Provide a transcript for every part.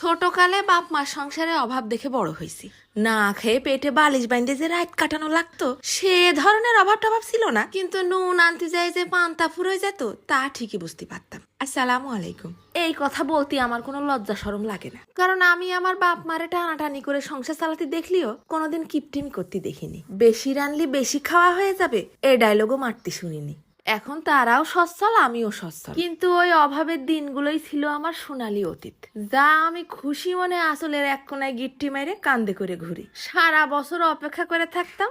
ছোটকালে বাপ মার সংসারে অভাব দেখে বড় হয়েছি। না খেয়ে পেটে বালিশ বাইন্ধে যে রাত কাটানো লাগতো সে ধরনের অভাব টভাব ছিল না, কিন্তু নুন আনতে যাই যে পান্তা ফুরোয় যেত তা ঠিকই বুঝতে পারতাম। আসসালামু আলাইকুম। এই কথা বলতে আমার কোনো লজ্জা শরম লাগে না, কারণ আমি আমার বাপ মারে টানাটানি করে সংসার চালাতে দেখলিও কোনোদিন কিপটিমি করতে দেখিনি। বেশি রানলি বেশি খাওয়া হয়ে যাবে এই ডায়লগও মারতে শুনিনি। এখন তারাও সচ্ছল, আমিও সচ্ছল, কিন্তু ওই অভাবের দিনগুলোই ছিল আমার সোনালী অতীত, যা আমি খুশি মনে আসলের এক কোনায় গিট্টি মেরে কান্দে করে ঘুরি। সারা বছর অপেক্ষা করে থাকতাম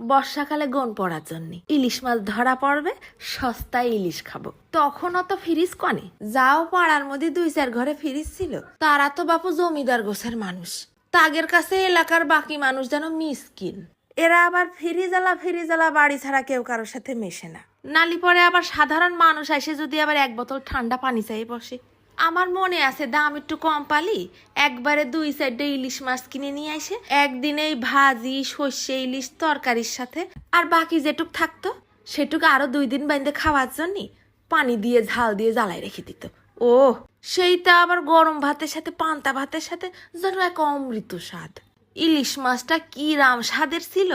বর্ষাকালে গন পড়ার জন্য, ইলিশ মাছ ধরা পড়বে, সস্তায় ইলিশ খাবো। তখন অত ফ্রিজ কনে, যাও পাড়ার মধ্যে 2-4 ঘরে ফ্রিজ ছিল, তারা তো বাপু জমিদার গোছের মানুষ, তাদের কাছে এলাকার বাকি মানুষ যেন মিসকিন। এরা আবার ফ্রিজালা বাড়ি ছাড়া কেউ কারোর সাথে মেশে না। নালি পরে আবার সাধারণ মানুষ এসে যদি আবার এক বোতল ঠান্ডা পানি চাই বসে। আমার মনে আছে দাম একটু কম পালি একবারে 2 সাইডে ইলিশ মাছ কিনে নিয়ে আসে একদিনেই ভাজি সর্ষে ইলিশ তরকারির সাথে, আর বাকি যেটুক থাকতো সেটুক আরো 2 দিন বাইন্দে খাওয়ার জন্য পানি দিয়ে ঝাল দিয়ে জ্বালায় রেখে দিত। ও সেইটা আবার গরম ভাতের সাথে পান্তা ভাতের সাথে যেন এক অমৃত স্বাদ। ইলিশ মাছটা কি রাম স্বাদের ছিল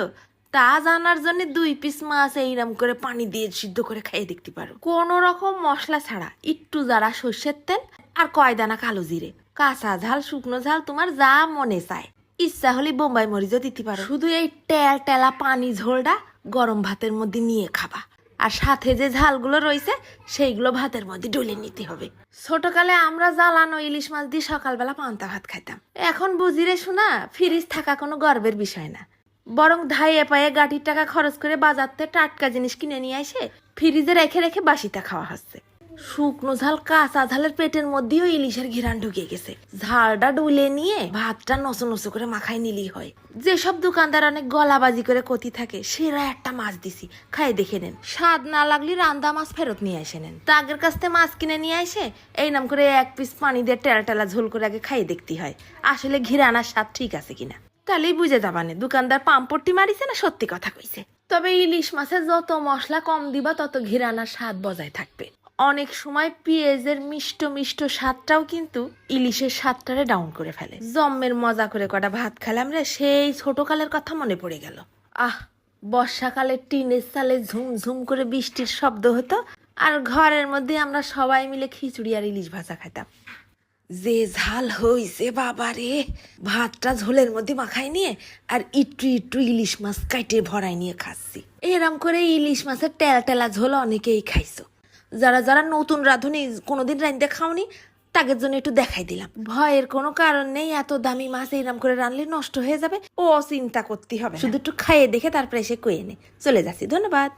তা জানার জন্য 2 পিস মাছ এইরকম করে পানি দিয়ে সিদ্ধ করে খাইয়ে দেখতে পারো, কোন রকম মশলা ছাড়া, একটু যারা সর্ষের তেল আর কয় দানা কালো জিরে, কাঁচা ঝাল শুকনো ঝাল তোমার যা মনে চায়, ইচ্ছা হলে বোম্বাই মরিচও দিতে পারো। শুধু এই টেলা পানি ঝোলটা গরম ভাতের মধ্যে নিয়ে খাবা, আর সাথে যে ঝালগুলো রয়েছে সেইগুলো ভাতের মধ্যে ডলে নিতে হবে। ছোটকালে আমরা জ্বালানো ইলিশ মাছ দিয়ে সকালবেলা পান্তা ভাত খাইতাম। এখন বুঝি রে শোনা, ফ্রিজ থাকা কোনো গর্বের বিষয় না, বরং ধাইয়ে পায়ে গাড়ির টাকা খরচ করে বাজারতে টাটকা জিনিস কিনে নিয়ে এসে ফ্রিজে রেখে রেখে বাসিটা খাওয়া হচ্ছে। শুকনো ঝাল কাঁচা ঝালের পেটের মধ্যেও ইলিশের ঘিরান ঢুকে গেছে। ঝালটা ডুলে নিয়ে ভাতটা নসো নসো করে মাখাই নিলেই হয়। যেসব দোকানদার অনেক গলাবাজি করে কতি থাকে সেরা একটা মাছ দিছি, খাই দেখে নেন, স্বাদ না লাগলে রান্দা মাছ ফেরত নিয়ে এসে নেন। তাগের কাছ থেকে মাছ কিনে নিয়ে এসে এই নাম করে 1 পিস পানি দিয়ে টেলা ঝোল করে আগে খাই দেখতে হয় আসলে ঘিরানার স্বাদ ঠিক আছে কিনা, তাহলেই বুঝে যাবানে দোকানদার পাম্পট্টি মারিছে না সত্যি কথা কইছে। তবে ইলিশ মাছে যত মশলা কম দিবা তত ঘিরানার স্বাদ বজায় থাকবে। অনেক সময় পেঁয়াজের মিষ্ট স্বাদটাও কিন্তু ইলিশের স্বাদটারে ডাউন করে ফেলে। জম্মের মজা করে কটা ভাত খেলাম রে, সেই ছোটকালের কথা মনে পড়ে গেল। বর্ষাকালে টিনের চালে ঝুমঝুম করে বৃষ্টির শব্দ হতো, আর ঘরের মধ্যে আমরা সবাই মিলে খিচুড়ি আর ইলিশ ভাজা খাইতাম। যে ঝাল হইছে বাবা রে, ভাতটা ঝোলের মধ্যে মাখাই নিয়ে আর একটু ইলিশ মাছ কাটে ভরাই নিয়ে খাচ্ছি। এরম করে ইলিশ মাছের টেলা ঝোল অনেকেই খাইছো, যারা নতুন রাঁধুনি কোনোদিন রাঁধতে খাওনি তাদের জন্য একটু দেখাই দিলাম। ভয়ের কোনো কারণ নেই, এত দামি মাছ এরম করে রানলে নষ্ট হয়ে যাবে ও চিন্তা করতে হবে, শুধু একটু খাইয়ে দেখে তারপরে এসে কয়ে নে চলে যাচ্ছি। ধন্যবাদ।